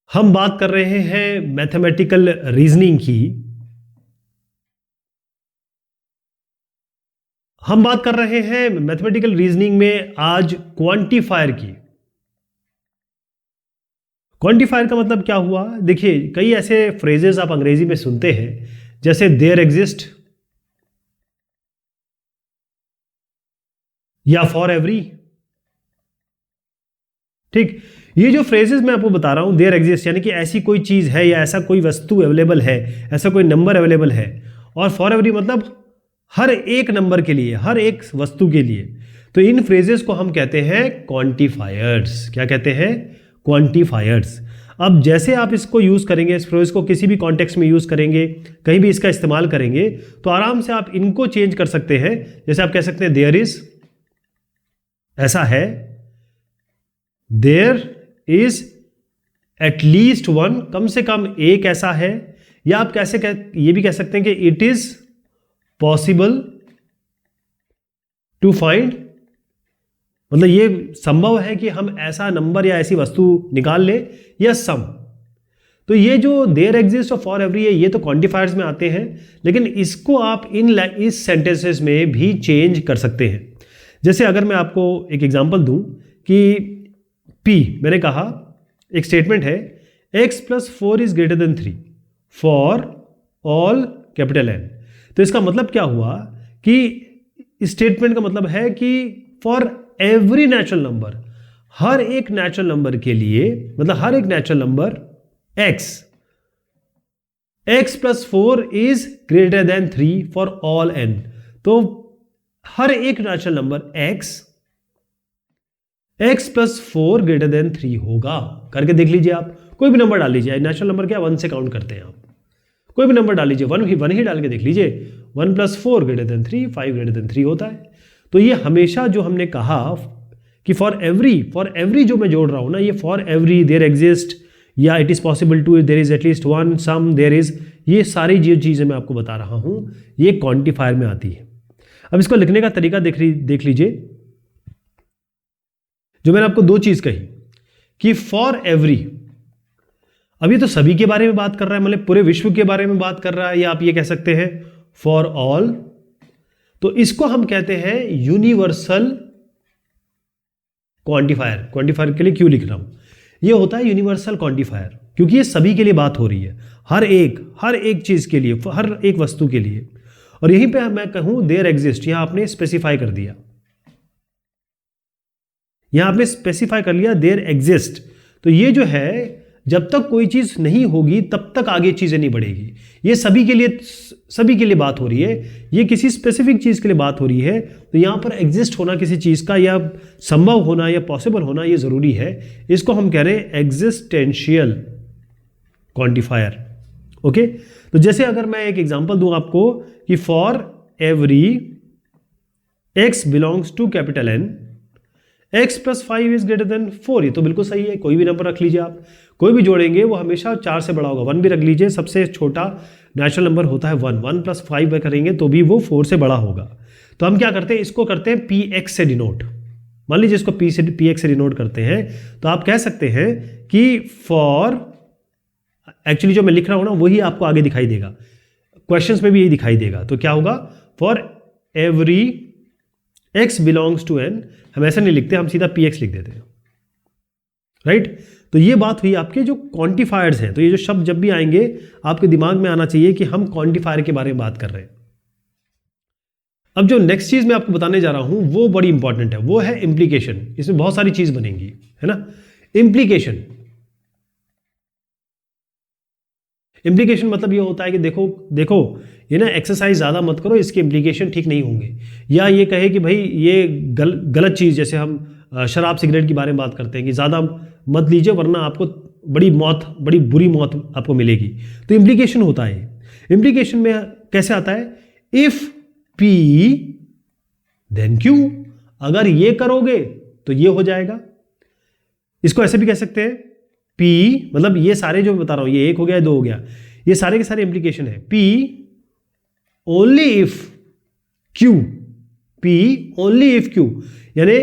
हम बात कर रहे हैं मैथमेटिकल रीजनिंग की। हम बात कर रहे हैं मैथमेटिकल रीजनिंग में आज क्वांटिफायर की। क्वांटिफायर का मतलब क्या हुआ? देखिए, कई ऐसे फ्रेजेस आप अंग्रेजी में सुनते हैं जैसे देयर एग्जिस्ट या फॉर एवरी। ठीक, ये जो फ्रेजेस मैं आपको बता रहा हूं, देयर एग्जिस्ट यानी कि ऐसी कोई चीज है या ऐसा कोई वस्तु अवेलेबल है, ऐसा कोई नंबर अवेलेबल है, और फॉर एवरी मतलब हर एक नंबर के लिए, हर एक वस्तु के लिए। तो इन फ्रेजेस को हम कहते हैं क्वांटिफायर्स। क्या कहते हैं? क्वांटिफायर्स। अब जैसे आप इसको यूज करेंगे, इस फ्रेज को किसी भी कॉन्टेक्स्ट में यूज करेंगे, कहीं भी इसका इस्तेमाल करेंगे, तो आराम से आप इनको चेंज कर सकते हैं। जैसे आप कह सकते हैं देयर इज, ऐसा है, देयर इज एटलीस्ट वन, कम से कम एक ऐसा है। या आप कैसे ये भी कह सकते हैं कि it is possible to find, मतलब ये संभव है कि हम ऐसा नंबर या ऐसी वस्तु निकाल ले, या सम। तो ये जो देयर एग्जिस्ट और फॉर एवरी है, ये तो क्वांटिफायर्स में आते हैं, लेकिन इसको आप इस सेंटेंसेस में भी चेंज कर सकते हैं। जैसे अगर मैं आपको एक एग्जांपल दूं कि P, मैंने कहा एक स्टेटमेंट है x + 4 is greater then 3 for all capital N। तो इसका मतलब क्या हुआ कि स्टेटमेंट का मतलब है कि फॉर एवरी नेचुरल नंबर, हर एक नेचुरल नंबर के लिए, मतलब हर एक natural number x + 4 is greater then 3 for all n। तो हर एक natural number x + 4 greater than 3 होगा। करके देख लीजिए, आप कोई भी नंबर डाल लीजिए। नेचुरल नंबर क्या 1 से काउंट करते हैं, आप कोई भी नंबर डाल लीजिए, वन ही डाल के देख लीजिए। 1 + 4 ग्रेटर देन 3, 5 ग्रेटर देन 3 होता है। तो ये हमेशा जो हमने कहा कि फॉर एवरी जो मैं जोड़ रहा हूं ना, ये फॉर एवरी, देयर एग्जिस्ट, या it is possible to, there is at least one, some, there is, ये सारी जो चीजें मैं आपको बता रहा हूं, ये क्वांटिफायर में आती है। अब इसको लिखने का तरीका देख लीजिए। जो मैंने आपको दो चीज कही कि फॉर एवरी, अब ये तो सभी के बारे में बात कर रहा है, मतलब पूरे विश्व के बारे में बात कर रहा है, या आप ये कह सकते हैं फॉर ऑल। तो इसको हम कहते हैं यूनिवर्सल क्वांटिफायर। क्वांटिफायर के लिए क्यों लिख रहा हूं? ये होता है यूनिवर्सल क्वांटिफायर क्योंकि ये सभी के लिए बात हो रही है, हर एक चीज के लिए, हर एक वस्तु के लिए। और यहीं पे मैं कहूं देयर एग्जिस्ट, यहां आपने स्पेसिफाई कर दिया, यहां आपने स्पेसिफाई कर लिया देयर एग्जिस्ट। तो ये जो है, जब तक कोई चीज नहीं होगी तब तक आगे चीजें नहीं बढ़ेगी। ये सभी के लिए बात हो रही है, ये किसी स्पेसिफिक चीज के लिए बात हो रही है। तो यहां पर एग्जिस्ट होना किसी चीज का, या संभव होना या पॉसिबल होना, ये जरूरी है। इसको हम कह रहे हैं एग्जिस्टेंशियल क्वांटिफायर। ओके, तो जैसे अगर मैं एक एग्जांपल दूं आपको कि for every x belongs to capital N, x + 5 is greater than 4, ये तो बिल्कुल सही है। कोई भी नंबर रख लीजिए, आप कोई भी जोड़ेंगे वो हमेशा 4 से बड़ा होगा। 1 भी रख लीजिए, सबसे छोटा नेचुरल नंबर होता है 1। 1 + 5 करेंगे तो भी वो 4 से बड़ा होगा। तो हम क्या करते हैं, इसको करते हैं px से डिनोट। मान लीजिए इसको px से डिनोट करते हैं, तो आप कह सकते हैं कि फॉर, एक्चुअली जो मैं लिख रहा हूं ना वही आपको आगे दिखाई देगा, क्वेश्चंस में भी यही दिखाई देगा। तो क्या होगा, for every x belongs to n, हम ऐसा नहीं लिखते, हम सीधा px लिख देते हैं, राइट। तो ये बात हुई आपके जो क्वांटिफायर्स हैं। तो ये जो शब्द जब भी आएंगे आपके दिमाग में आना चाहिए कि हम क्वांटिफायर के बारे में बात कर रहे हैं। अब जो नेक्स्ट चीज मैं आपको बताने जा रहा हूं वो बड़ी इंपॉर्टेंट है, वो है इंप्लीकेशन। इसमें बहुत सारी चीज बनेंगी, है ना। इंप्लीकेशन मतलब ये होता है कि देखो ये ना एक्सरसाइज ज़्यादा मत करो, इसके इंप्लीकेशन ठीक नहीं होंगे। या ये कहे कि भाई ये गलत चीज़, जैसे हम शराब सिगरेट के बारे में बात करते हैं कि ज़्यादा मत लीजिए वरना आपको बड़ी बुरी मौत आपको मिलेगी। तो इंप्लीकेशन होता है। इंप्लीकेशन में कैसे आता है, इफ P देन Q, अगर ये करोगे तो ये हो जाएगा। इसको ऐसे भी कह सकते हैं, P मतलब ये सारे जो बता रहा हूं, ये 1 हो गया, 2 हो गया, ये सारे के सारे इंप्लीकेशन है। P only if Q, P only if Q, यानी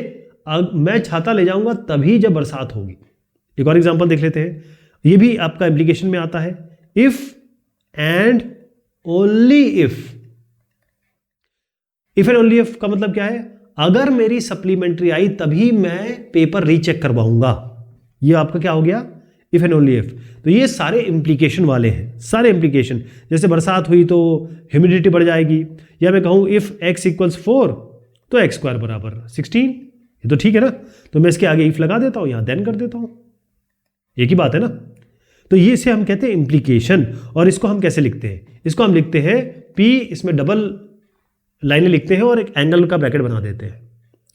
मैं छाता ले जाऊंगा तभी जब बरसात होगी। एक और एग्जांपल देख लेते हैं। ये भी आपका इम्प्लीकेशन में आता है। If and only if, if and only if का मतलब क्या है, अगर मेरी सप्लीमेंट्री आई तभी मैं पेपर रीचेक करवाऊंगा। ये आपका क्या हो गया, इफ एंड ओनली इफ। तो ये सारे इम्प्लीकेशन वाले हैं, सारे इम्प्लीकेशन। जैसे बरसात हुई तो ह्यूमिडिटी बढ़ जाएगी, या मैं कहूं इफ x इक्वल्स 4 तो x स्क्वायर बराबर 16, ये तो ठीक है ना। तो मैं इसके आगे इफ लगा देता हूं, यहां देन कर देता हूं, एक ही बात है ना। तो ये इसे हम कहते हैं इम्प्लीकेशन। और इसको हम कैसे लिखते हैं, इसको हम लिखते हैं P, इसमें डबल लाइनें लिखते हैं और एक एंगल का ब्रैकेट बना देते हैं,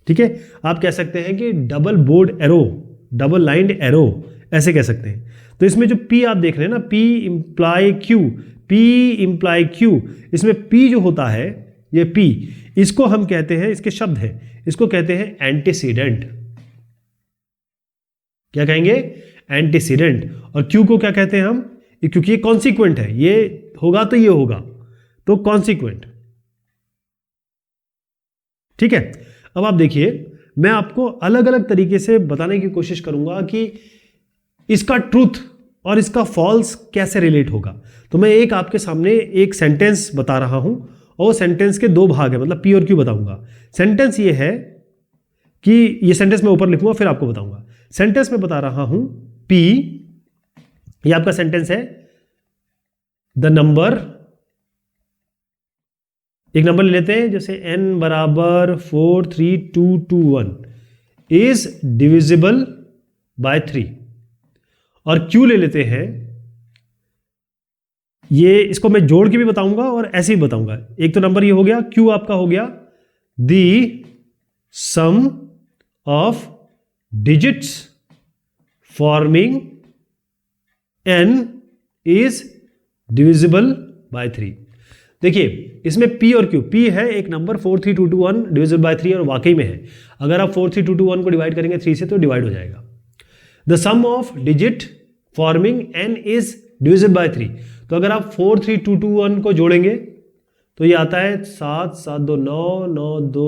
ठीक है। आप कह सकते हैं कि double board arrow, double lined arrow, ऐसे कह सकते हैं। तो इसमें जो P आप देख रहे हैं ना, P imply Q, P imply Q, इसमें P जो होता है, ये P, इसको हम कहते हैं, इसके शब्द हैं, इसको कहते हैं एंटीसीडेंट। क्या कहेंगे, एंटीसीडेंट। और Q को क्या कहते हैं हम, क्योंकि ये कॉन्सिक्वेंट है, ये होगा तो ये होगा, तो कॉन्सिक्वेंट, ठीक है। अब आप देखिए, मैं आपको अलग अलग तरीके से बताने की कोशिश करूंगा कि इसका ट्रूथ और इसका फॉल्स कैसे रिलेट होगा। तो मैं एक आपके सामने एक सेंटेंस बता रहा हूं, और वो सेंटेंस के दो भाग है, मतलब P और Q बताऊंगा। सेंटेंस ये है कि ये सेंटेंस मैं ऊपर लिखूंगा फिर आपको बताऊंगा। सेंटेंस में बता रहा हूं P, ये आपका सेंटेंस है, द नंबर, एक नंबर ले लेते हैं, जैसे n बराबर 43221 इज डिविजिबल बाय 3। और Q ले लेते हैं, ये इसको मैं जोड़ के भी बताऊंगा और ऐसे ही बताऊंगा। एक तो नंबर ये हो गया, Q आपका हो गया the sum of digits forming n is divisible by 3। देखिए इसमें P और Q, P है एक नंबर 43221 डिविजिबल बाय 3, और वाकई में है, अगर आप 43221 को डिवाइड करेंगे 3 से तो डिवाइड हो जाएगा। The sum of digit forming n is divisible by 3, तो अगर आप 43221 को जोड़ेंगे तो ये आता है 7 7 2 9 9 2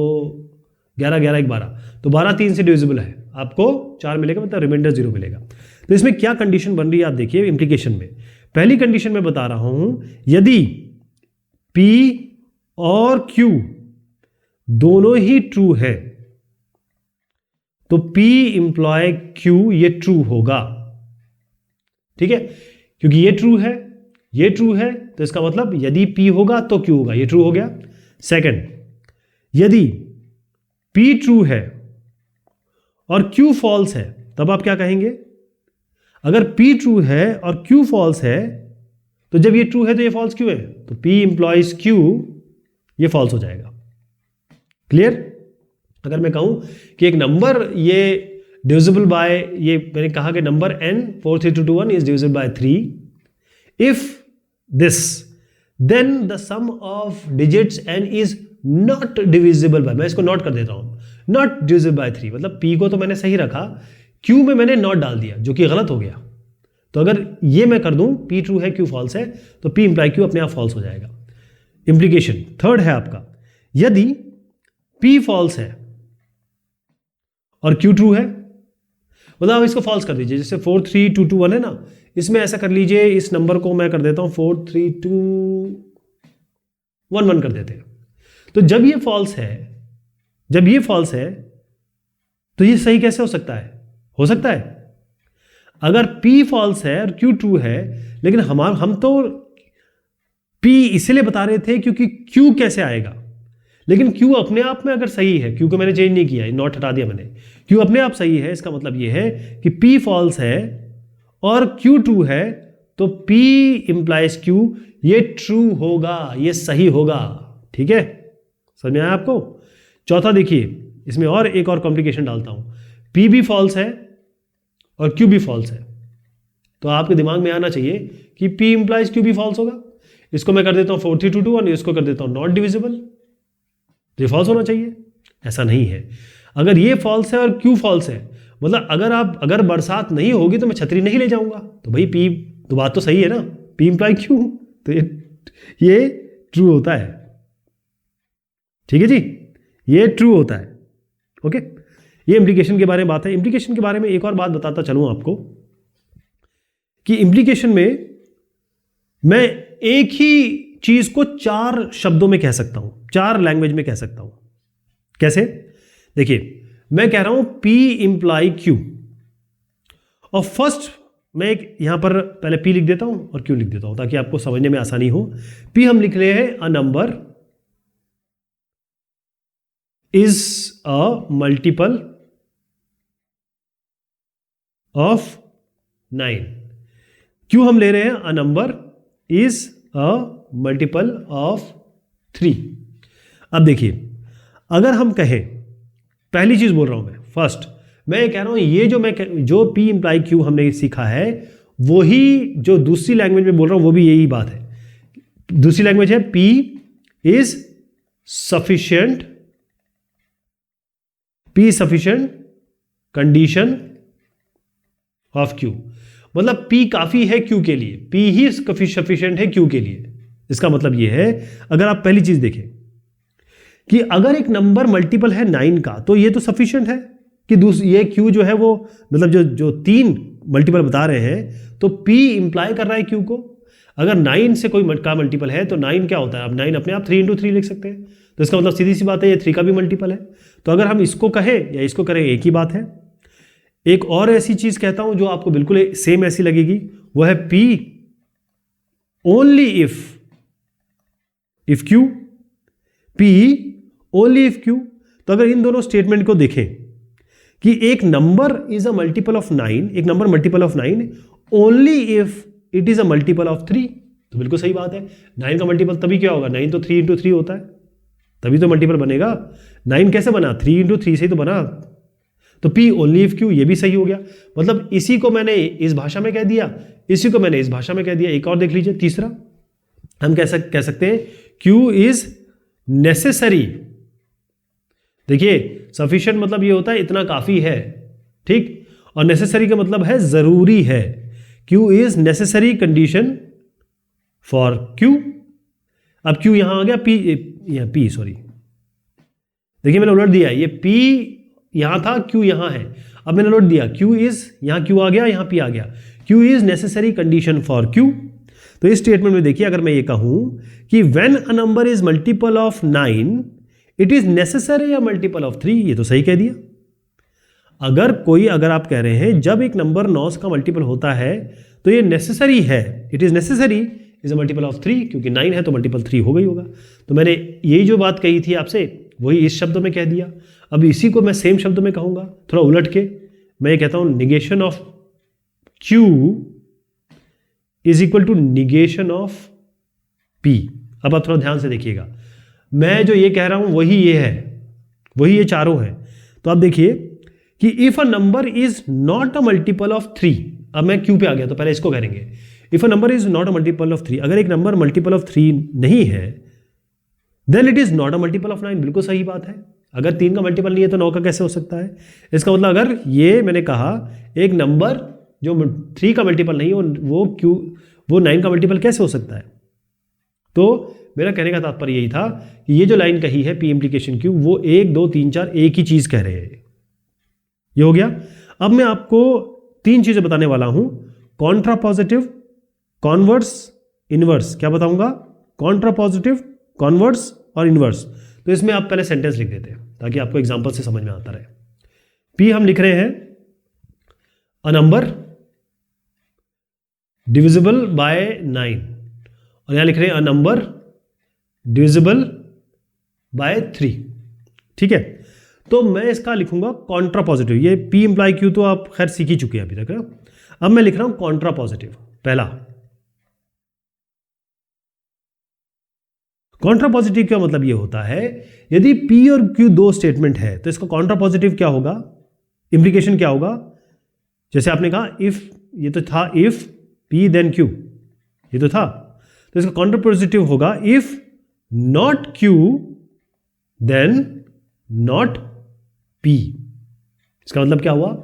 11 11 1 12, तो 12 3 से डिविजिबल है, आपको 4 मिलेगा, मतलब रिमाइंडर 0 मिलेगा। तो इसमें क्या कंडीशन बन रही है आप देखिए इम्प्लीकेशन में। पहली कंडीशन में बता रहा हूं, यदि P और Q दोनों ही ट्रू है तो P इंप्लॉय Q ये ट्रू होगा, ठीक है, क्योंकि ये ट्रू है, ये ट्रू है, तो इसका मतलब यदि P होगा तो Q होगा, ये ट्रू हो गया। सेकंड, यदि P ट्रू है और Q फॉल्स है, तब आप क्या कहेंगे, अगर P ट्रू है और Q फॉल्स है, तो जब ये ट्रू है तो ये फॉल्स क्यों है, तो P इंप्लॉइज Q, ये फॉल्स हो जाएगा। क्लियर। अगर मैं कहूं कि एक नंबर ये डिविजिबल बाय, ये मैंने कहा कि number n 43221 is divisible by 3, if this then the sum of digits n is not divisible by, मैं इसको नॉट कर देता हूं, नॉट डिविजिबल बाय 3, मतलब P को तो मैंने सही रखा, Q में मैंने नॉट डाल दिया जो कि गलत हो गया। तो अगर ये मैं कर दूं P ट्रू है Q फॉल्स है, तो P इंप्लाई Q अपने आप फॉल्स हो जाएगा। इंप्लीकेशन थर्ड है आपका, यदि P फॉल्स है और Q ट्रू है, मतलब आप इसको फॉल्स कर दीजिए, जैसे 43221 है ना, इसमें ऐसा कर लीजिए, इस नंबर को मैं कर देता हूं 43211 कर देते हैं। तो जब ये फॉल्स है, जब ये फॉल्स है तो ये सही कैसे हो सकता है, हो सकता है अगर P फॉल्स है और Q ट्रू है, लेकिन हम तो P इसलिए बता रहे थे क्योंकि Q कैसे आएगा, लेकिन Q अपने आप में अगर सही है, Q को मैंने चेंज नहीं किया, नॉट हटा दिया मैंने, Q अपने आप सही है, इसका मतलब ये है कि P फॉल्स है और Q ट्रू है, तो P इंप्लाइज Q, ये ट्रू होगा, ये सही होगा, ठीक है, समझ में आया आपको। चौथा देखिए, इसमें और एक और कॉम्प्लिकेशन डालता हूं, P भी फॉल्स है और Q भी फॉल्स है, तो आपके दिमाग में आना चाहिए कि P इंप्लाइज Q भी फॉल्स होगा। इसको मैं कर देता हूं 43221, इसको कर देता हूं नॉट डिविजिबल, तो ये फॉल्स होना चाहिए, ऐसा नहीं है। अगर ये फॉल्स है और Q फॉल्स है, मतलब अगर बरसात नहीं होगी तो मैं छतरी नहीं ले जाऊंगा, तो भाई P, तो बात तो सही है ना, P इंप्लाई Q, तो ये ट्रू होता है, ठीक है जी, ये ट्रू होता है। ओके, ये इंप्लीकेशन के बारे में बात है। इंप्लीकेशन के बारे में एक और बात बताता चलूं आपको, कि इंप्लीकेशन में मैं एक ही चीज को 4 शब्दों में कह सकता हूं, 4 लैंग्वेज में कह सकता हूं। कैसे? देखिए, मैं कह रहा हूं P इंप्लाई Q, और फर्स्ट मैं एक यहां पर पहले P लिख देता हूं और Q लिख देता हूं ताकि आपको समझने में आसानी हो। P हम लिख रहे हैं a number is a multiple of 9। Q हम ले रहे हैं a number is a multiple of 3। अब देखिए, अगर हम कहें, पहली चीज बोल रहा हूं मैं, फर्स्ट मैं ये कह रहा हूं ये जो P इंप्लाई Q हमने सीखा है वही जो दूसरी लैंग्वेज में बोल रहा हूं वो भी यही बात है। दूसरी लैंग्वेज है P is sufficient, P is sufficient condition of Q, मतलब P काफी है Q के लिए, P ही सफिशिएंट है Q के लिए। इसका मतलब यह है, अगर आप पहली चीज देखें कि अगर एक नंबर मल्टीपल है 9 का तो ये तो सफिशिएंट है कि ये Q जो है वो मतलब जो 3 मल्टीपल बता रहे हैं तो P इंप्लाई कर रहा है Q को। अगर 9 से कोई का मल्टीपल है तो 9 क्या होता है, आप 9 अपने आप 3 × 3 लिख सकते हैं, तो इसका मतलब सीधी सी बात है ये 3 का भी मल्टीपल है। तो अगर हम इसको कहें या इसको करें एक ही बात है। एक और ऐसी चीज कहता हूं जो आपको बिल्कुल सेम ऐसी लगेगी, वो है P only if Q, P only if Q। तो अगर इन दोनों स्टेटमेंट को देखें कि एक number is a multiple of 9, एक number multiple of 9 only if it is a multiple of 3, तो बिल्कुल सही बात है। 9 का मल्टीपल तभी क्या होगा, 9 तो 3 × 3 होता है, तभी तो मल्टीपल बनेगा। 9 कैसे बना, 3 × 3 से ही तो बना। तो P ओनली इफ Q, ये भी सही हो गया। मतलब इसी को मैंने इस भाषा में कह दिया, इसी को मैंने इस भाषा में कह दिया। एक और देख लीजिए, तीसरा हम कह सकते हैं Q इज नेसेसरी। देखिए, सफिशिएंट मतलब ये होता है इतना काफी है, ठीक, और नेसेसरी का मतलब है जरूरी है। Q is necessary condition for Q। अब Q यहां आ गया, P सॉरी, देखिए मैंने उलट दिया, ये P यहां था, Q यहां है, अब मैंने उलट दिया, Q इज, यहां Q आ गया, यहां P आ गया। Q is necessary condition for Q। तो इस स्टेटमेंट में देखिए, अगर मैं ये कहूं कि when a number is multiple of 9 it is necessary a multiple of 3, ये तो सही कह दिया। अगर आप कह रहे हैं जब एक नंबर 9 का मल्टीपल होता है तो ये नेसेसरी है, it is necessary is a multiple of 3, क्योंकि 9 है तो मल्टीपल 3 हो गई होगा। तो मैंने यही जो बात कही थी आपसे वही इस शब्द में कह दिया। अब इसी को मैं सेम शब्द में कहूंगा, थोड़ा उलट के मैं ये कहता हूं negation of Q is equal to negation of P। अब आप थोड़ा ध्यान से देखिएगा, मैं जो ये कह रहा हूं वही ये है, वही ये चारों हैं। तो आप देखिए कि if a number is not a multiple of 3, अब मैं Q पे आ गया तो पहले इसको करेंगे। If a number is not a multiple of 3, अगर एक नंबर मल्टीपल ऑफ 3 नहीं है then it is not a multiple of 9, बिल्कुल सही बात है। अगर 3 का मल्टीपल नहीं है तो 9 का कैसे हो सकता है? इसका मतलब अगर ये मैंने कहा एक नंबर जो 3 का मल्टीपल नहीं हो वो 9 का मल्टीपल कैसे हो सकता है? तो मेरा कहने का तात्पर्य यही था कि ये जो लाइन कही है P इंप्लीकेशन Q, वो 1 2 3 4 एक ही चीज कह रहे हैं। ये हो गया। अब मैं आपको 3 चीजें बताने वाला हूं, कॉन्ट्रा पॉजिटिव, कॉन्वर्स, इनवर्स। क्या बताऊंगा? कॉन्ट्रा पॉजिटिव, कॉन्वर्स और इनवर्स। तो इसमें आप पहले सेंटेंस लिख देते हैं ताकि आपको एग्जांपल से समझ में आता रहे। P हम लिख रहे हैं अ नंबर डिविजिबल बाय 9, और यहां लिख रहे हैं अ नंबर डिविजिबल बाय 3। ठीक है, तो मैं इसका लिखूंगा कॉन्ट्रा पॉजिटिव। ये P इंप्लाई Q तो आप खैर सीख ही चुके हैं अभी तक है। अब मैं लिख रहा हूं कॉन्ट्रा पॉजिटिव। पहला कॉन्ट्रा पॉजिटिव का मतलब ये होता है यदि P और Q 2 स्टेटमेंट है तो इसका कॉन्ट्रा पॉजिटिव क्या होगा, इंप्लीकेशन क्या होगा? जैसे आपने कहा इफ, ये तो था इफ P देन Q, ये तो था, तो इसका कॉन्ट्रा पॉजिटिव होगा if not Q then not P। इसका मतलब क्या हुआ?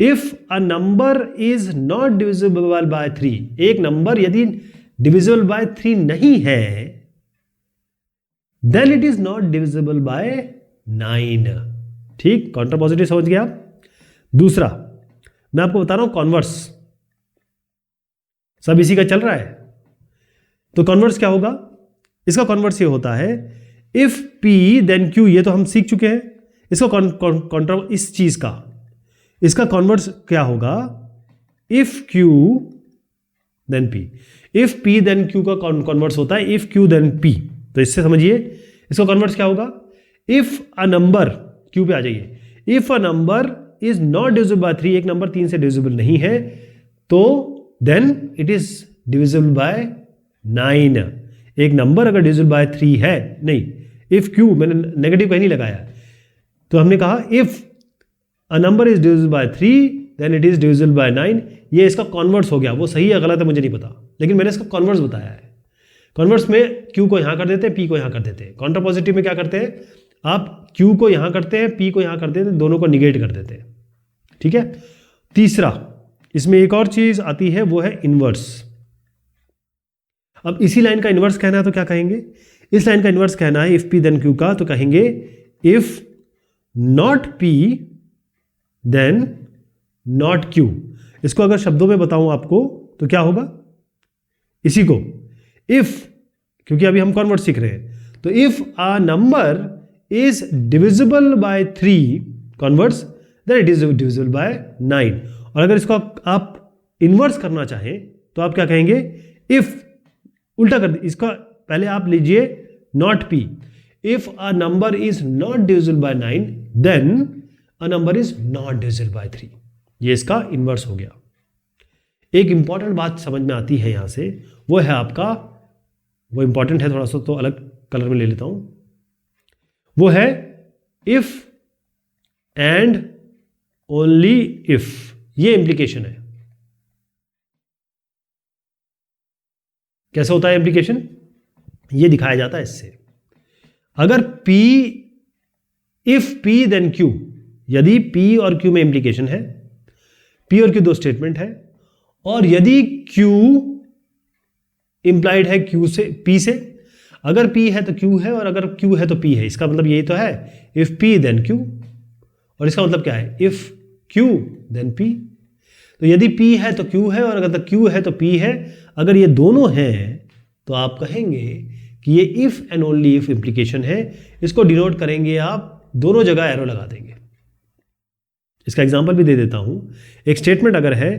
If a number is not divisible by 3, एक नंबर यदि डिविजिबल बाय 3 नहीं है then it is not divisible by 9। ठीक, कॉन्ट्रा पॉजिटिव समझ गया आप। दूसरा मैं आपको बता रहा हूं कॉन्वर्स। सब इसी का चल रहा है। तो कॉन्वर्स क्या होगा, इसका कॉन्वर्स ये होता है इफ P देन Q, ये तो हम सीख चुके हैं। इसका कॉन्ट्रा इस चीज का, इसका कॉन्वर्स क्या होगा, if Q then P। If P then Q का कॉन्वर्स होता है इफ Q देन P। तो इससे समझिए इसका कॉन्वर्स क्या होगा, इफ अ नंबर, Q पे आ जाइए, if a number is not divisible by 3, एक नंबर 3 से डिविजिबल नहीं है, तो then it is divisible by 9। एक नंबर अगर डिविजिबल बाय 3 है, नहीं, इफ Q, मैंने नेगेटिव कहीं नहीं लगाया, तो हमने कहा if a number is divisible by 3 then it is divisible by 9। ये इसका कॉन्वर्स हो गया। वो सही है गलत है मुझे नहीं पता, लेकिन मैंने इसका कॉन्वर्स बताया है। कॉन्वर्स में Q को यहां कर देते हैं, P को यहां कर देते हैं। कॉन्ट्रापॉजिटिव में क्या करते हैं, आप Q को यहां करते हैं, P को यहां कर देते हैं, दोनों को निगेट कर देते हैं। ठीक है। तीसरा, इसमें एक और चीज आती है, वो है इनवर्स। अब इसी लाइन का इनवर्स कहना है तो क्या कहेंगे, इस लाइन का इनवर्स कहना है इफ P देन Q का, तो कहेंगे if not P then not Q। इसको अगर शब्दों में बताऊं आपको तो क्या होगा, इसी को इफ, क्योंकि अभी हम कॉन्वर्ट सीख रहे हैं, तो if a number is divisible by 3 converts then it is divisible by 9। और अगर इसको आप इनवर्स करना चाहें तो आप क्या कहेंगे, इफ, उल्टा कर दे इसका, पहले आप लीजिए not P, if a number is not divisible by 9 then a number is not divisible by 3। ये इसका इनवर्स हो गया। एक इंपॉर्टेंट बात समझ में आती है यहां से, वो है आपका, वो इंपॉर्टेंट है थोड़ा सा, तो अलग कलर में ले लेता हूं, वो है इफ एंड ओनली इफ। ये इंप्लीकेशन है। कैसे होता है इंप्लीकेशन, ये दिखाया जाता है इससे। अगर P, if P then Q, यदि P और Q में इंप्लीकेशन है, P और Q दो स्टेटमेंट है, और यदि Q इंप्लाइड है Q से, P से, अगर P है तो Q है, और अगर Q है तो P है। इसका मतलब यही तो है, इफ P देन Q। और इसका मतलब क्या है, इफ Q देन P। तो यदि P है तो Q है, और अगर Q है तो P है। अगर ये दोनों हैं तो आप कहेंगे कि ये if and only if implication है। इसको डिनोट करेंगे आप, दोनों जगह एरो लगा देंगे। इसका एग्जांपल भी दे देता हूं। एक स्टेटमेंट अगर है,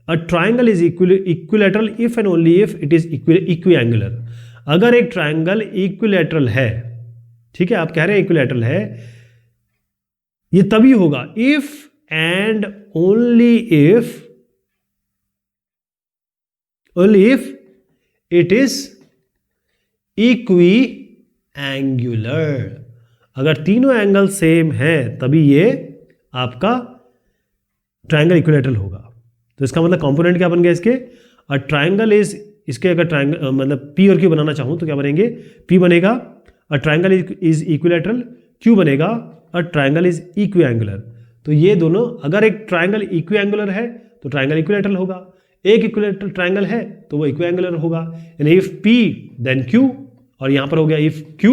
a triangle is equilateral if and only if it is equiangular. अगर एक ट्राइंगल इक्विलैटरल है, ठीक है, आप कह रहे हैं इक्विलैटरल है, ये तभी होगा if and only if it is equiangular. अगर तीनों एंगल सेम हैं तभी ये आपका ट्राइंगल इक्विलैटरल होगा। तो इसका मतलब कंपोनेंट क्या बन गया इसके, अ ट्राइंगल इज, इसके अगर ट्राइंगल मतलब P और Q बनाना चाहूं तो क्या बनेंगे, P बनेगा अ ट्राइंगल इज इक्विलैटरल, Q बनेगा अ ट्राइंगल इज इक्विएंगुलर। तो ये दोनों, अगर एक ट्राइंगल इक्विएंगुलर है तो ट्राइंगल इक्विलैटरल होगा, एक इक्विलैटरल ट्राइंगल है तो वो इक्विएंगुलर होगा। यानी इफ P देन Q, और यहां पर हो गया इफ Q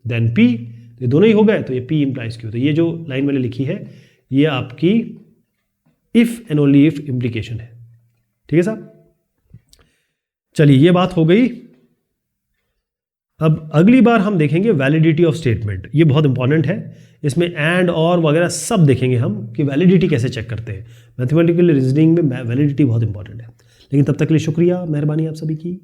देन P, तो ये दोनों ही हो गए, तो ये P इंप्लाइज Q। तो ये जो लाइन मैंने लिखी है ये आपकी if and only if implication है। ठीक है साहब, चलिए ये बात हो गई। अब अगली बार हम देखेंगे वैलिडिटी ऑफ स्टेटमेंट। ये बहुत इंपॉर्टेंट है, इसमें एंड और वगैरह सब देखेंगे हम कि वैलिडिटी कैसे चेक करते हैं। मैथमेटिकल रीजनिंग में वैलिडिटी बहुत इंपॉर्टेंट है। लेकिन तब तक के लिए शुक्रिया, मेहरबानी आप सभी की।